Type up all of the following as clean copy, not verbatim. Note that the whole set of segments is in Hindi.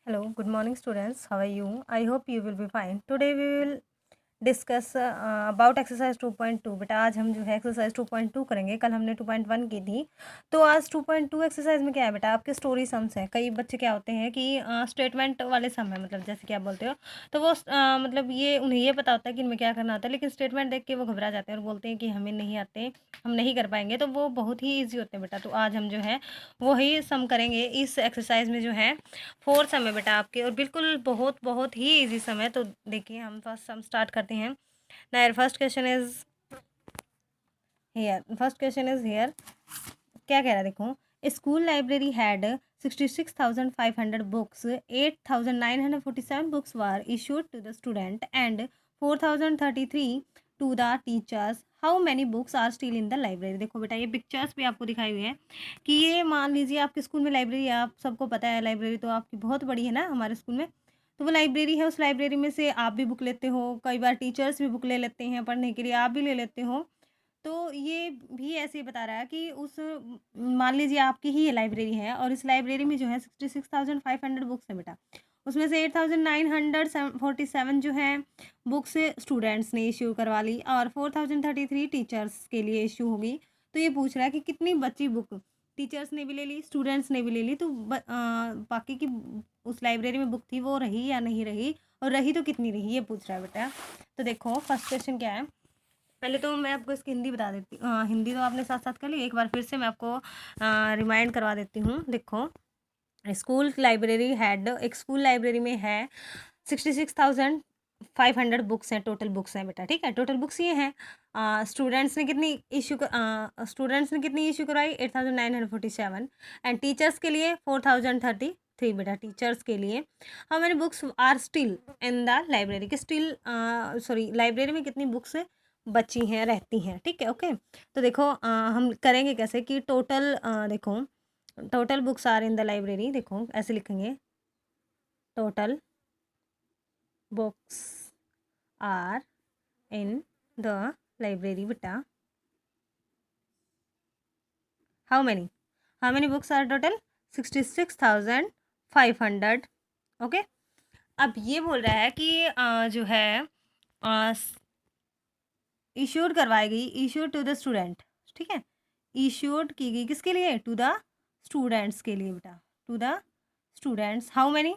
Hello, good morning students. How are you? I hope you will be fine. Today we will discuss about exercise 2.2। बेटा आज हम जो है एक्सरसाइज 2.2 करेंगे। कल हमने 2.1 की थी, तो आज 2.2 एक्सरसाइज में क्या है बेटा, आपके स्टोरी सम्स हैं। कई बच्चे क्या होते हैं कि स्टेटमेंट वाले सम है, मतलब जैसे क्या बोलते हो, तो वो मतलब ये उन्हें ये पता होता है कि इनमें क्या करना होता है, लेकिन स्टेटमेंट देख के वो घबरा जाते हैं और बोलते हैं कि हमें नहीं आते, हम नहीं कर पाएंगे। तो वो बहुत ही ईजी होते हैं बेटा। तो आज हम जो है वही सम करेंगे इस एक्सरसाइज में। जो है 4 सम है बेटा आपके, और बिल्कुल बहुत बहुत ही ईजी सम है। तो देखिए हम फर्स्ट सम स्टार्ट करते हैं। Now your first question is here. First question is here. क्या कह रहा है देखो, school library had 66,500 books, 8,947 books were issued to the student and 4,033 to the teachers. How many books are still in the library. देखो बेटा ये पिक्चर्स भी आपको दिखाई हुई है कि ये मान लीजिए आपके स्कूल में लाइब्रेरी है। आप सबको पता है लाइब्रेरी तो आपकी बहुत बड़ी है ना हमारे स्कूल में। तो वो लाइब्रेरी है, उस लाइब्रेरी में से आप भी बुक लेते हो, कई बार टीचर्स भी बुक ले लेते हैं पढ़ने के लिए, आप भी ले लेते हो। तो ये भी ऐसे ही बता रहा है कि उस मान लीजिए आपकी ही ये लाइब्रेरी है और इस लाइब्रेरी में जो है 66,500 बुक्स है बेटा। उसमें से 8,947 जो है बुक्स स्टूडेंट्स ने इश्यू करवा ली और 4,033 टीचर्स के लिए इश्यू होगी। तो ये पूछ रहा है कि कितनी बची बुक, टीचर्स ने भी ले ली, स्टूडेंट्स ने भी ले ली, तो बाकी की उस लाइब्रेरी में बुक थी वो रही या नहीं रही, और रही तो कितनी रही, ये पूछ रहा है बेटा। तो देखो फर्स्ट क्वेश्चन क्या है। पहले तो मैं आपको इसकी हिंदी बता देती हूँ। हिंदी तो आपने साथ साथ कर ली, एक बार फिर से मैं आपको रिमाइंड करवा देती हूँ। देखो स्कूल लाइब्रेरी हैड, एक स्कूल लाइब्रेरी में है 66,500 बुक्स हैं, टोटल बुक्स हैं बेटा। ठीक है, टोटल बुक्स ये हैं। स्टूडेंट्स ने कितनी इशू करवाई, 8,947, एंड टीचर्स के लिए 4,033 बेटा, टीचर्स के लिए। How many books are still in the library, कि स्टिल सॉरी लाइब्रेरी में कितनी बुक्स बची हैं, रहती हैं। ठीक है, ओके। तो देखो हम करेंगे कैसे कि टोटल देखो total books are in the library, देखो ऐसे लिखेंगे, total books are in the library बेटा। How many books are total 66,500। Okay, अब ये बोल रहा है कि जो है इश्यूड करवाई गई, इश्यूड टू द स्टूडेंट। ठीक है, इश्यूड की गई किसके लिए, टू द स्टूडेंट्स के लिए बेटा, to the students. How many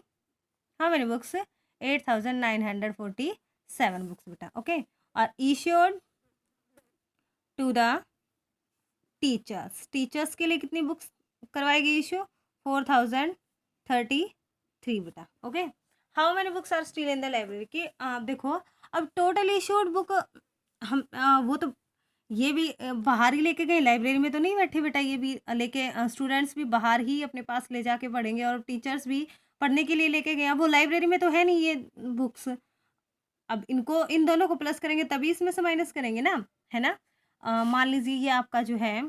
books, 8,947 books बेटा। ओके, और इश्यूड टू द टीचर्स के लिए कितनी बुक्स करवाई गई इशू, 4,033 बेटा। Okay, how many books are still in the library, कि आप देखो अब टोटल इशूड बुक हम वो तो ये भी बाहर ही लेके गए, लाइब्रेरी में तो नहीं बैठे बेटा। ये भी लेके स्टूडेंट्स भी बाहर ही अपने पास ले जाके पढ़ेंगे और टीचर्स भी पढ़ने के लिए लेके गए। अब वो लाइब्रेरी में तो है नहीं ये बुक्स। अब इनको इन दोनों को प्लस करेंगे तभी इसमें से माइनस करेंगे ना, है ना। मान लीजिए ये आपका जो है,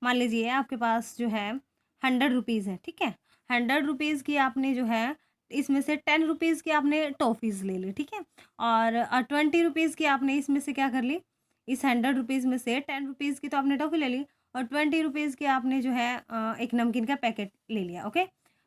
मान लीजिए आपके पास जो है 100 रुपीज़ है। ठीक है, 100 रुपीज़ की आपने जो है, इसमें से 10 रुपीज़ की आपने टॉफ़ीज़ ले ली। ठीक है, और 20 रुपीज़ की आपने इसमें से क्या कर ली, इस 100 रुपीज़ में से 10 रुपीज़ की तो आपने टॉफ़ी ले ली और 20 रुपीज़ की आपने जो है एक नमकीन का पैकेट ले लिया। ओके,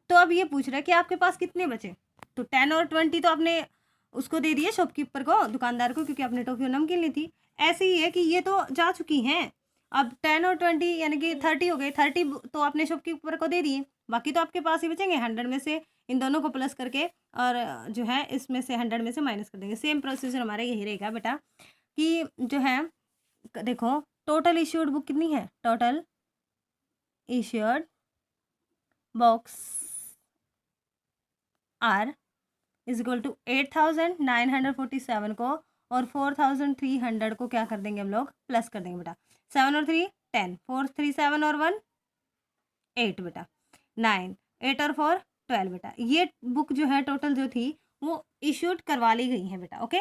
तो अब ये पूछ रहा है कि आपके पास कितने बचे। तो 10 और 20 तो आपने उसको दे दिए शॉपकीपर को, दुकानदार को, क्योंकि आपने टॉफ़ी और नमकीन ली थी। ऐसे ही है कि ये तो जा चुकी हैं। अब 10 और 20 यानी कि 30 हो गए। 30 तो आपने शॉपकीपर को दे दिए, बाकी तो आपके पास ही बचेंगे। 100 में से इन दोनों को प्लस करके और जो है इसमें से 100 में से माइनस कर देंगे। सेम प्रोसीजर हमारा यही रहेगा बेटा कि जो है देखो टोटल इश्यूड बुक कितनी है, total issued books are is equal to 8,947 को और 4,300 को क्या कर देंगे हम लोग, प्लस कर देंगे बेटा। 7 और 3 10, 4 3 7 और 1 8 बेटा, 9 8 और 4 12 बेटा। ये बुक जो है टोटल जो थी वो इश्यूड करवा ली गई है बेटा। ओके,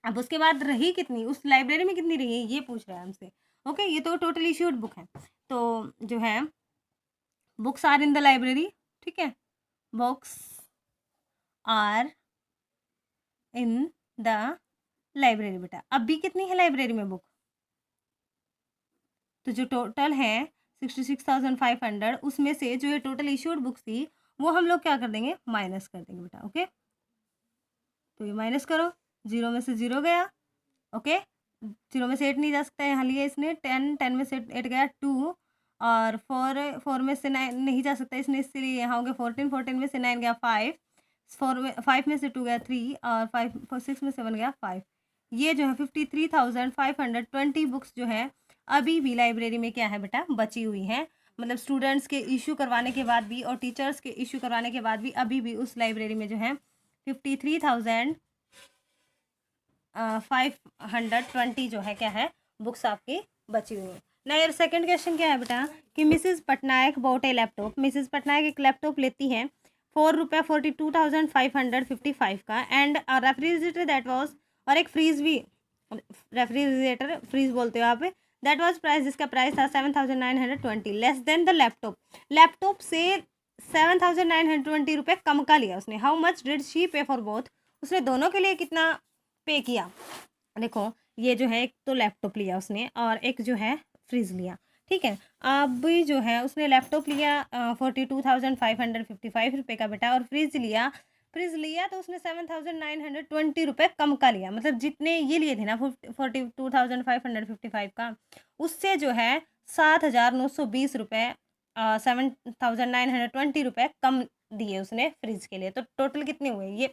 अब उसके बाद रही कितनी, उस लाइब्रेरी में कितनी रही है ये पूछ रहा है हमसे। ओके, ये तो टोटल इश्यूड बुक है। तो जो है books are in the library, ठीक है, books are in the library बेटा। अब भी कितनी है लाइब्रेरी में बुक, तो जो टोटल है 66,500, उसमें से जो ये टोटल इश्यूड बुक्स थी वो हम लोग क्या कर देंगे, माइनस कर देंगे बेटा। ओके, तो ये माइनस करो, 0 में से 0 गया। ओके, 0 में से 8 नहीं जा सकता, यहाँ लिया इसने 10, 10 में से 8 गया 2, और 4 में से 9 नहीं जा सकता इसने, इसलिए यहाँ हो गया 14, 14 में से 9 गया 5, 5 में से 2 गया 3, और 6 में से 7 गया 5। ये जो है 53,520 बुक्स जो है अभी भी लाइब्रेरी में क्या है बेटा, बची हुई हैं। मतलब स्टूडेंट्स के इशू करवाने के बाद भी और टीचर्स के इशू करवाने के बाद भी अभी भी उस लाइब्रेरी में जो है 53,520 जो है क्या है, बुक्स आपकी बची हुई है ना। यार सेकंड क्वेश्चन क्या है बेटा कि मिसेस पटनायक बॉट ए लैपटॉप। मिसेस पटनायक एक लैपटॉप लेती है ₹42,555 का, एंड रेफ्रिजरेटर दैट वाज, और एक फ्रीज भी, रेफ्रिजरेटर फ्रीज बोलते हो आप, दैट वाज प्राइस, जिसका प्राइस था 7,920 less than the laptop. Laptop से 7,920 रुपये कम का लिया उसने। हाउ मच डिड शी पे फॉर बोथ, उसने दोनों के लिए कितना पे किया। देखो ये जो है एक तो लैपटॉप लिया उसने और एक जो है फ्रिज लिया, ठीक है। अब जो है उसने लैपटॉप लिया 42,555 रुपये का बेटा, और फ्रिज लिया तो उसने 7,920 रुपये कम का लिया। मतलब जितने ये लिए थे ना 42,555 का, उससे जो है 7,920 रुपये 7,920 रुपये कम दिए उसने फ्रिज के लिए। तो टोटल कितने हुए ये,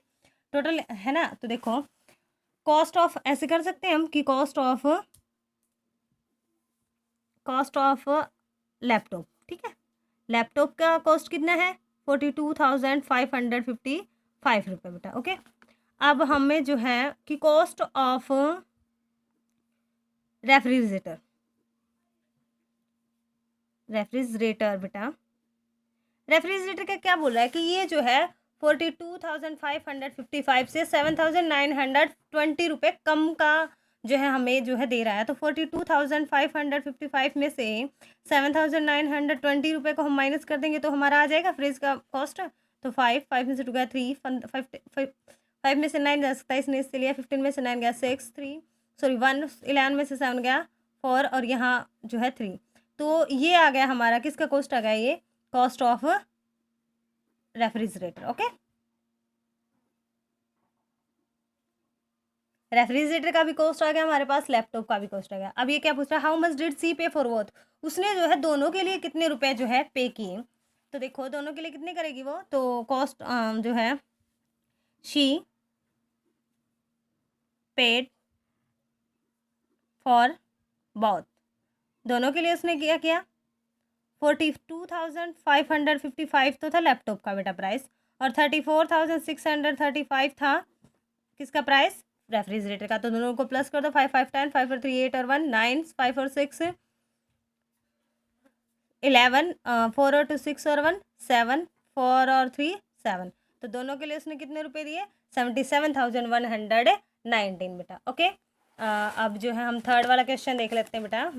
टोटल है ना। तो देखो कॉस्ट ऑफ, ऐसे कर सकते हैं हम कि कॉस्ट ऑफ लैपटॉप, ठीक है। लैपटॉप का कॉस्ट कितना है 42,555 रुपये बेटा। ओके, अब हमें जो है कि कॉस्ट ऑफ रेफ्रिजरेटर बेटा, रेफ्रिजरेटर का क्या बोल रहा है कि ये जो है 42,555 से 7,920 रुपये कम का जो है हमें जो है दे रहा है। तो 42,555 में से 7,920 रुपये को हम माइनस कर देंगे तो हमारा आ जाएगा फ्रिज का कॉस्ट। तो 5 में से 2 गया 3, 5 में से 9 जा सकता है इसने, इससे लिया 15 में से 9 गया 6, 3 सॉरी 1, 11 में से 7 गया 4, और यहाँ जो है 3। तो ये आ गया हमारा किसका कॉस्ट आ गया, ये cost of refrigerator. Okay, refrigerator का भी कॉस्ट आ गया हमारे पास, लैपटॉप का भी कॉस्ट आ गया। अब ये क्या पूछ रहा है, हाउ मच डिड सी पे फॉर बोथ, उसने जो है दोनों के लिए कितने रुपए जो है पे किए। तो देखो दोनों के लिए कितने करेगी वो, तो कॉस्ट जो है शी पेड फॉर बोथ, दोनों के लिए उसने किया 42,555 तो था लैपटॉप का बेटा प्राइस, और 34,635 था किसका प्राइस, रेफ्रिजरेटर का। तो दोनों को प्लस कर दो, 5 5 10, 5 और 3 8 और 1 9, 5 और 6 11, 4 और 2 6 और 1 7, 4 और 3 7। तो दोनों के लिए उसने कितने रुपए दिए, 77,119 बेटा। ओके, अब जो है हम थर्ड वाला क्वेश्चन देख लेते हैं बेटा।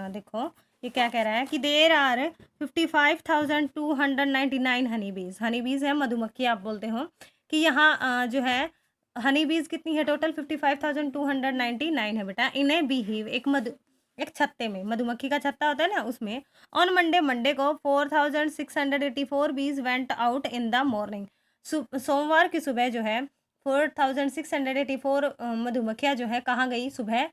देखो ये क्या कह रहा है कि देर आर 55,299 हनी बीज है, मधुमक्खी आप बोलते हो, कि यहाँ जो है हनी बीज कितनी है टोटल 55,299 है बेटा। इन्हें बिहेव एक छत्ते में, मधुमक्खी का छत्ता होता है ना उसमें, ऑन मंडे को 4,684 बीज went out in the morning, सोमवार की सुबह जो है 4,684 मधुमक्खियाँ जो है कहाँ गई, सुबह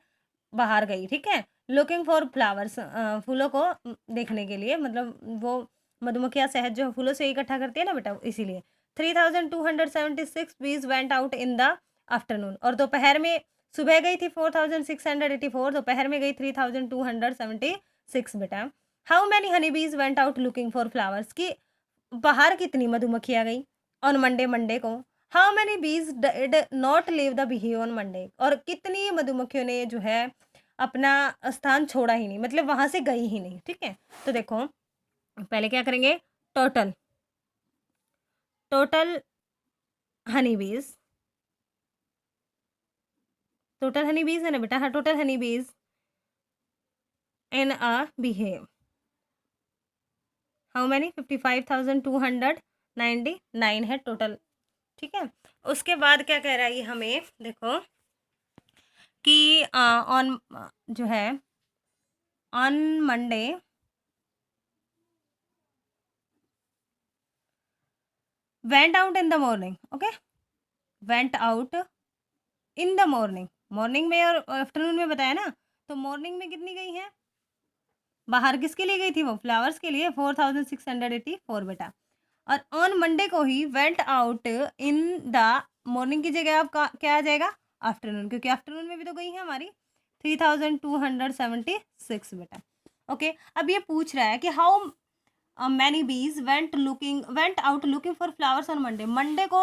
बाहर गई, ठीक है। लुकिंग फॉर फ्लावर्स, फूलों को देखने के लिए, मतलब वो मधुमक्खियाँ शहद जो फूलों से इकट्ठा करती है ना बेटा, इसीलिए 3,276 बीज went out in the afternoon, और दोपहर में सुबह गई थी 4,684, दोपहर में गई 3,276 बेटा। हाउ मैनी हनी बीज went out looking for flowers, की बाहर कितनी मधुमक्खियाँ गई ऑन मंडे को। हाउ मैनी बीज डिड नॉट लीव द बिही ऑन मंडे, और कितनी मधुमक्खियों ने जो है अपना स्थान छोड़ा ही नहीं, मतलब वहां से गई ही नहीं, ठीक है। तो देखो पहले क्या करेंगे, टोटल हनी बीज, है ना बेटा, हाँ टोटल हनी बीज इन अ बिहेव, हाउ मैनी 55,299 है टोटल, ठीक है। उसके बाद क्या कह रहा है ये हमें, देखो कि ऑन जो है on Monday went out in the morning, okay, went out in the morning, morning में और आफ्टरनून में बताया ना, तो मॉर्निंग में कितनी गई है बाहर, किसके लिए गई थी वो, फ्लावर्स के लिए, 4684 बेटा। और ऑन मंडे को he went out in the morning की जगह आप क्या आ जाएगा, आफ्टरनून, क्योंकि आफ्टरनून में भी तो गई है हमारी 3276 बेटा। ओके, अब ये पूछ रहा है कि हाउ मैनी बीज went out looking for flowers on Monday, Monday को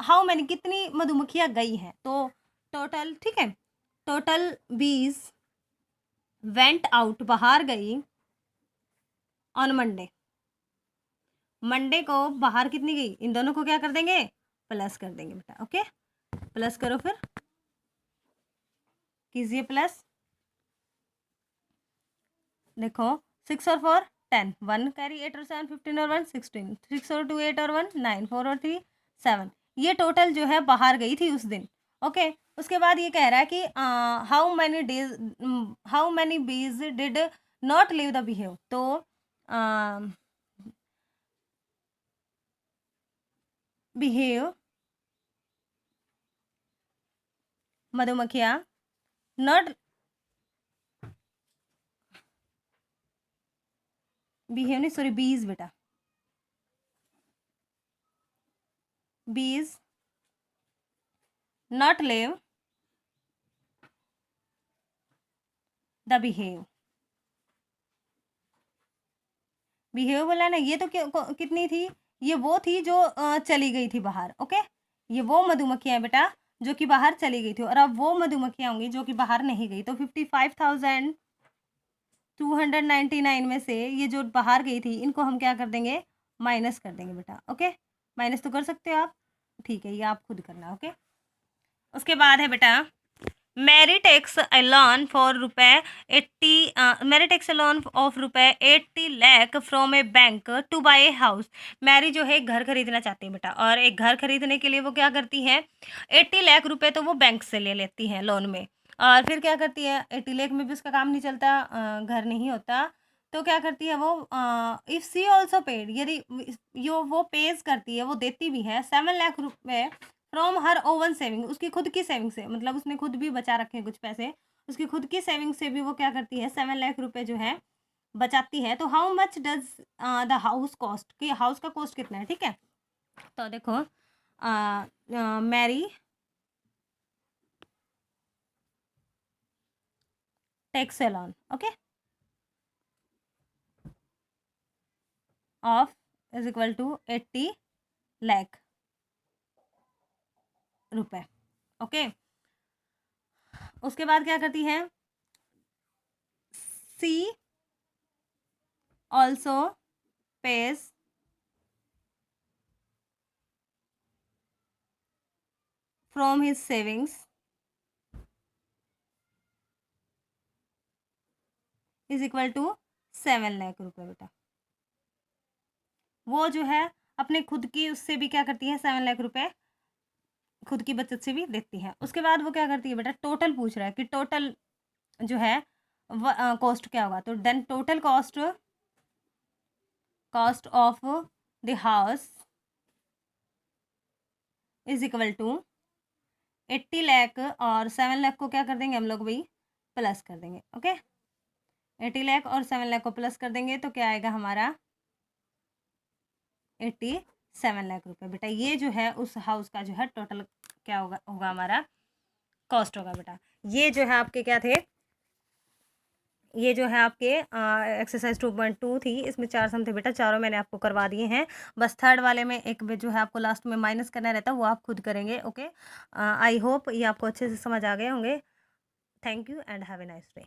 हाउ मैनी कितनी मधुमक्खियां गई हैं, तो टोटल, ठीक है, टोटल बीज वेंट आउट बाहर गई ऑन मंडे, मंडे को बाहर कितनी गई, इन दोनों को क्या कर देंगे, प्लस कर देंगे बेटा। ओके, प्लस करो, फिर कीजिए प्लस, देखो 6 और 4 10, 1 कैरी, 8 और 7 15 और 1 16, 6 और 2 8 और 1 9, 4 और 3 7, ये टोटल जो है बाहर गई थी उस दिन। ओके, उसके बाद ये कह रहा है कि हाउ मैनी बीज did not leave the behave, तो बिहेव मधुमक्खियाँ नॉट बिहेव नहीं, सॉरी, बीज बेटा, बीज not live the behave, behave बोला ना, ये तो कितनी थी, ये वो थी जो चली गई थी बाहर। ओके, ये वो मधुमक्खियां हैं बेटा जो कि बाहर चली गई थी, और अब वो मधुमक्खियां होंगी जो कि बाहर नहीं गई, तो 55,299 में से ये जो बाहर गई थी इनको हम क्या कर देंगे, माइनस कर देंगे बेटा। ओके, माइनस तो कर सकते हो आप, ठीक है, ये आप खुद करना। ओके, उसके बाद है बेटा, Mary takes a loan for Mary takes a loan of ₹80 lakh from a bank to buy a house, Mary जो है एक घर खरीदना चाहती है बेटा, और एक घर खरीदने के लिए वो क्या करती है, 80 लाख रुपए तो वो बैंक से ले लेती है लोन में, और फिर क्या करती है, 80 लाख में भी उसका काम नहीं चलता, घर नहीं होता, तो क्या करती है वो, इफ़ सी ऑल्सो पेड, यदि यो वो पेज करती है, वो देती भी है 7 लाख रुपए फ्रॉम हर ओवन सेविंग, उसकी खुद की सेविंग से, मतलब उसने खुद भी बचा रखे हैं कुछ पैसे, उसकी खुद की सेविंग से भी वो क्या करती है, 7 लाख रुपए जो है बचाती है, तो how much does the house cost, कि हाउस का कॉस्ट कितना है, ठीक है, तो देखो Mary takes a loan, okay, of is equal to 80 lakh रुपए। ओके, उसके बाद क्या करती है, she also pays from his savings is equal to 7 lakh रुपए बेटा, वो जो है अपने खुद की उससे भी क्या करती है, 7 लाख रुपए खुद की बचत से भी देती है। उसके बाद वो क्या करती है बेटा, टोटल पूछ रहा है कि टोटल जो है कॉस्ट क्या होगा, तो then total cost of the house is equal to 80 lakh, और 7 लाख को क्या कर देंगे हम लोग भाई, प्लस कर देंगे। ओके, 80 लाख और 7 लाख को प्लस कर देंगे तो क्या आएगा हमारा, 87 लाख रुपए बेटा, ये जो है उस हाउस का जो है टोटल क्या होगा हमारा कॉस्ट होगा बेटा। ये जो है आपके क्या थे, ये जो है आपके एक्सरसाइज 2.2 थी, इसमें 4 सम थे बेटा, चारों मैंने आपको करवा दिए हैं, बस थर्ड वाले में एक जो है आपको लास्ट में माइनस करना रहता है, वो आप खुद करेंगे। ओके, आई होप ये आपको अच्छे से समझ आ गए होंगे। Thank you and have a nice day.